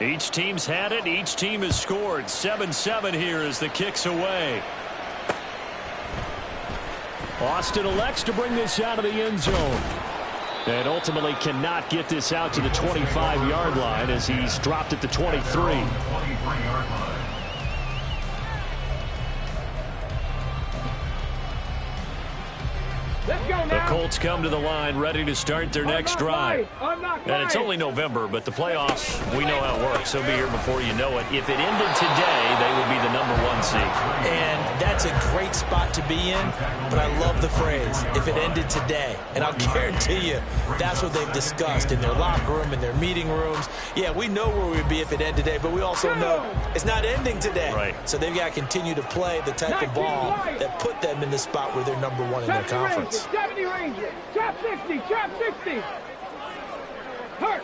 Each team's had it. Each team has scored. 7-7 here as the kick's away. Austin elects to bring this out of the end zone. And ultimately cannot get this out to the 25-yard line as he's dropped at the 23. The Colts come to the line ready to start their next drive. And it's only November, but the playoffs, we know how it works. They'll be here before you know it. If it ended today, they would be the #1 seed. And that's a great spot to be in, but I love the phrase, if it ended today. And I'll guarantee you, that's what they've discussed in their locker room, in their meeting rooms. Yeah, we know where we'd be if it ended today, but we also know it's not ending today. Right. So they've got to continue to play the type of ball that put them in the spot where they're #1 in their conference. Trap 60, trap 60. Hurt.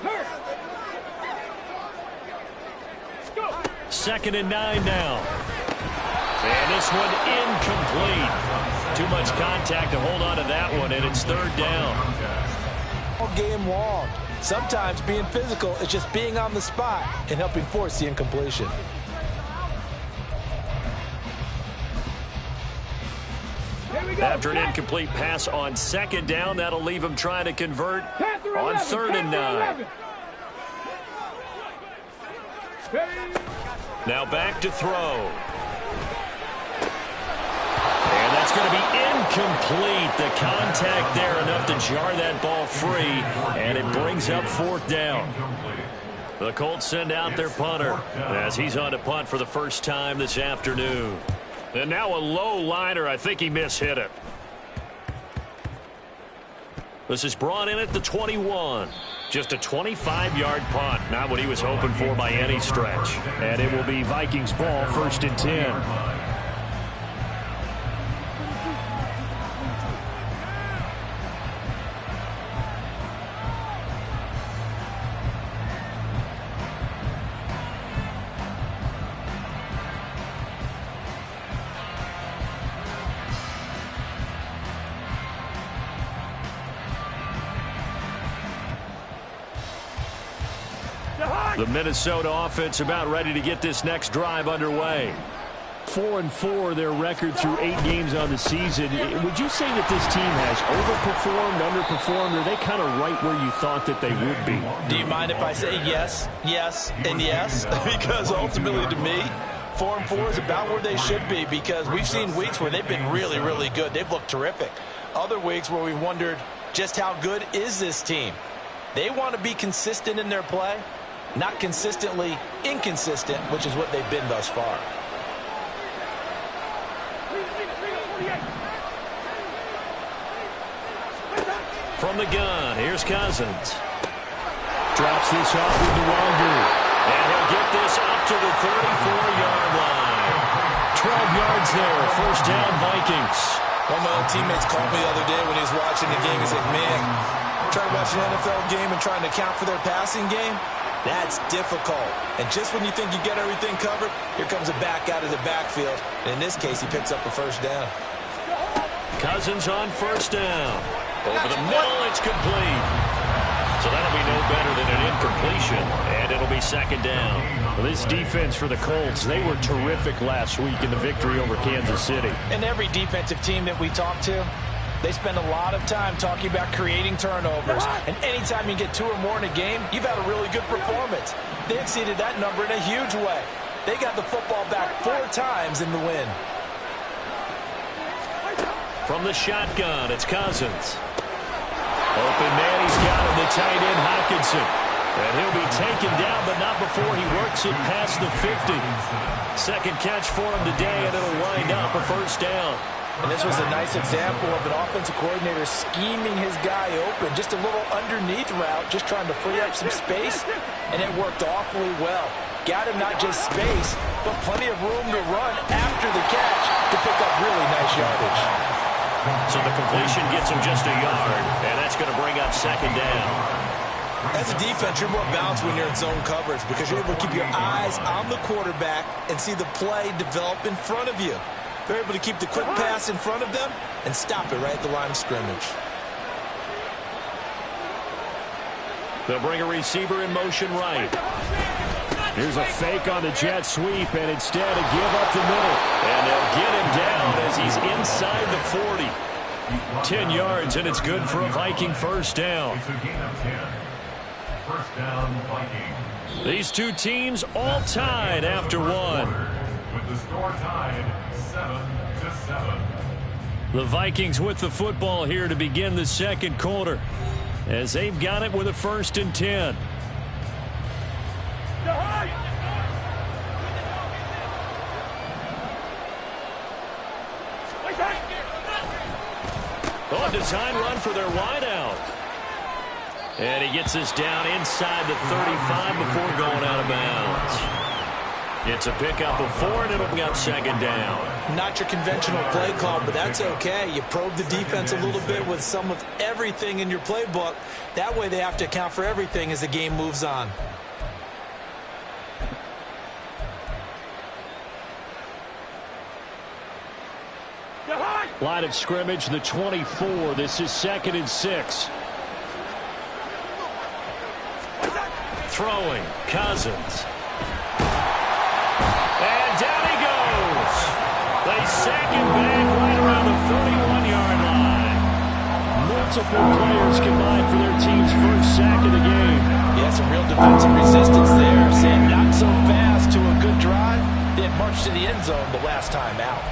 Go. 2nd and 9 now. And this one incomplete. Too much contact to hold on to that one, and it's 3rd down. All game long. Sometimes being physical is just being on the spot and helping force the incompletion. After an incomplete pass on 2nd down, that'll leave him trying to convert on 3rd and 9. Now back to throw. And that's going to be incomplete. The contact there enough to jar that ball free, and it brings up 4th down. The Colts send out their punter as he's on to punt for the first time this afternoon. And now a low liner. I think he mishit it. This is brought in at the 21. Just a 25-yard punt. Not what he was hoping for by any stretch. And it will be Vikings ball, 1st and 10. The Minnesota offense about ready to get this next drive underway. 4-4 their record through 8 games on the season. Would you say that this team has overperformed, underperformed, or are they kind of right where you thought that they would be? Do you mind if I say yes, yes, and yes? Because ultimately to me, 4-4 is about where they should be, because we've seen weeks where they've been really, really good. They've looked terrific. Other weeks where we've wondered just how good is this team. They want to be consistent in their play. Not consistently inconsistent, which is what they've been thus far. From the gun, here's Cousins. Drops this off with Nwangu. And he'll get this up to the 34-yard line. 12 yards there, 1st down Vikings. One of my old teammates called me the other day when he was watching the game. He said, man, trying to watch an NFL game and trying to account for their passing game? That's difficult. And just when you think you get everything covered, here comes a back out of the backfield. And in this case, he picks up a 1st down. Cousins on 1st down. Over the middle, it's complete. So that'll be no better than an incompletion, and it'll be 2nd down. This defense for the Colts, they were terrific last week in the victory over Kansas City. And every defensive team that we talk to, they spend a lot of time talking about creating turnovers. And anytime you get 2 or more in a game, you've had a really good performance. They exceeded that number in a huge way. They got the football back 4 times in the win. From the shotgun, it's Cousins. Open man, he's got him, the tight end, Hockenson. And he'll be taken down, but not before he works it past the 50. 2nd catch for him today, and it'll wind up a 1st down. And this was a nice example of an offensive coordinator scheming his guy open. Just a little underneath route, just trying to free up some space, and it worked awfully well. Got him not just space, but plenty of room to run after the catch to pick up really nice yardage. So the completion gets him just a yard, and that's going to bring up 2nd down. As a defense, you're more balanced when you're in zone coverage because you're able to keep your eyes on the quarterback and see the play develop in front of you. They're able to keep the quick pass in front of them and stop it right at the line of scrimmage. They'll bring a receiver in motion right. Here's a fake on the jet sweep, and instead a give up the middle. And they'll get him down as he's inside the 40. 10 yards, and it's good for a Viking first down. First down, Vikings. These two teams all tied after one. With the score tied 7-7. The Vikings with the football here to begin the second quarter, as they've got it with a 1st and 10. Oh, design run for their wideout. And he gets us down inside the 35 before going out of bounds. It's a pickup of 4, and it'll be up 2nd down. Not your conventional play call, but that's okay. You probe the defense a little bit with some of everything in your playbook. That way they have to account for everything as the game moves on. Line of scrimmage, the 24. This is 2nd and 6. Throwing, Cousins. And down he goes. They sack him back right around the 31-yard line. Multiple players combined for their team's first sack of the game. Yeah, some real defensive resistance there. Saying not so fast to a good drive. They had marched to the end zone the last time out.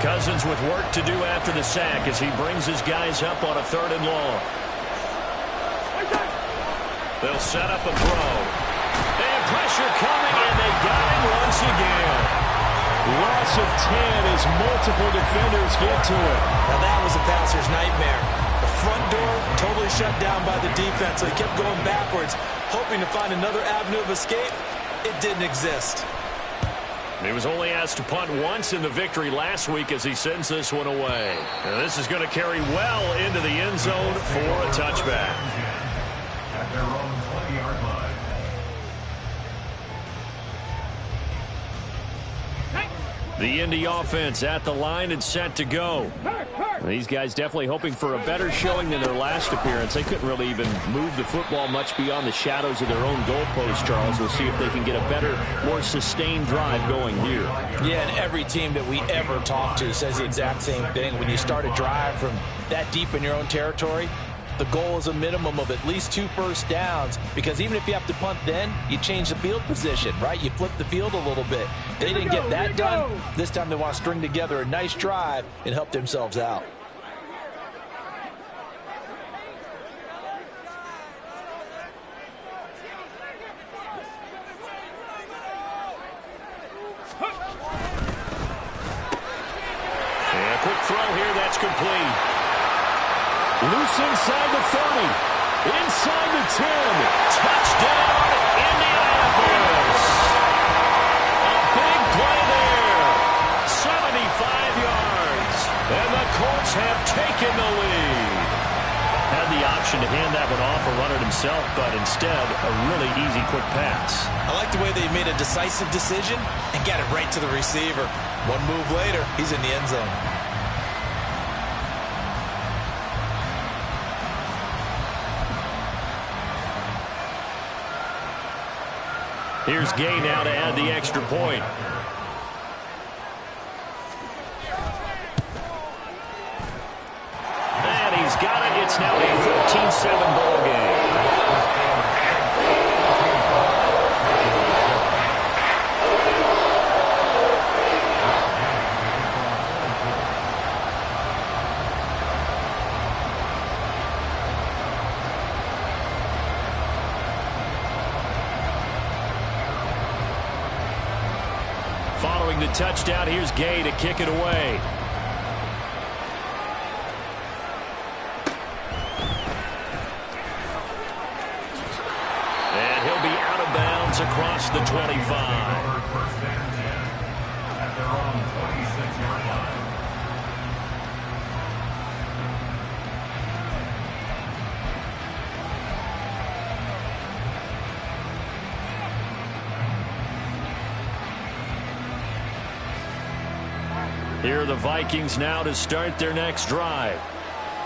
Cousins with work to do after the sack as he brings his guys up on a 3rd and long. They'll set up a throw. And pressure coming, and they got him once again. Loss of 10 as multiple defenders get to it. Now that was a passer's nightmare. The front door totally shut down by the defense, so he kept going backwards, hoping to find another avenue of escape. It didn't exist. He was only asked to punt once in the victory last week as he sends this one away. And this is going to carry well into the end zone for a touchback. At their own 20-yard line. The Indy offense at the line and set to go. These guys definitely hoping for a better showing than their last appearance. They couldn't really even move the football much beyond the shadows of their own goalpost, Charles. We'll see if they can get a better, more sustained drive going here. Yeah, and every team that we ever talk to says the exact same thing. When you start a drive from that deep in your own territory, the goal is a minimum of at least 2 first downs, because even if you have to punt then, you change the field position, right? You flip the field a little bit. They didn't get that done. This time they want to string together a nice drive and help themselves out. And a quick throw here, that's complete. Loose inside the 30. Inside the 10. Touchdown, Indianapolis. A big play there. 75 yards. And the Colts have taken the lead. Had the option to hand that one off or run it himself, but instead, a really easy quick pass. I like the way they made a decisive decision and got it right to the receiver. One move later, he's in the end zone. Here's Gay now to add the extra point. And he's got it. It's now a 14-7 ball game. Following the touchdown, here's Gay to kick it away. And he'll be out of bounds across the 25. First and 10 at their own 26-yard line. Here are the Vikings now to start their next drive.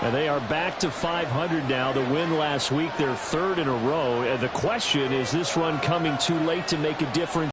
And they are back to 500 now. The win last week, their third in a row. And the question is this run coming too late to make a difference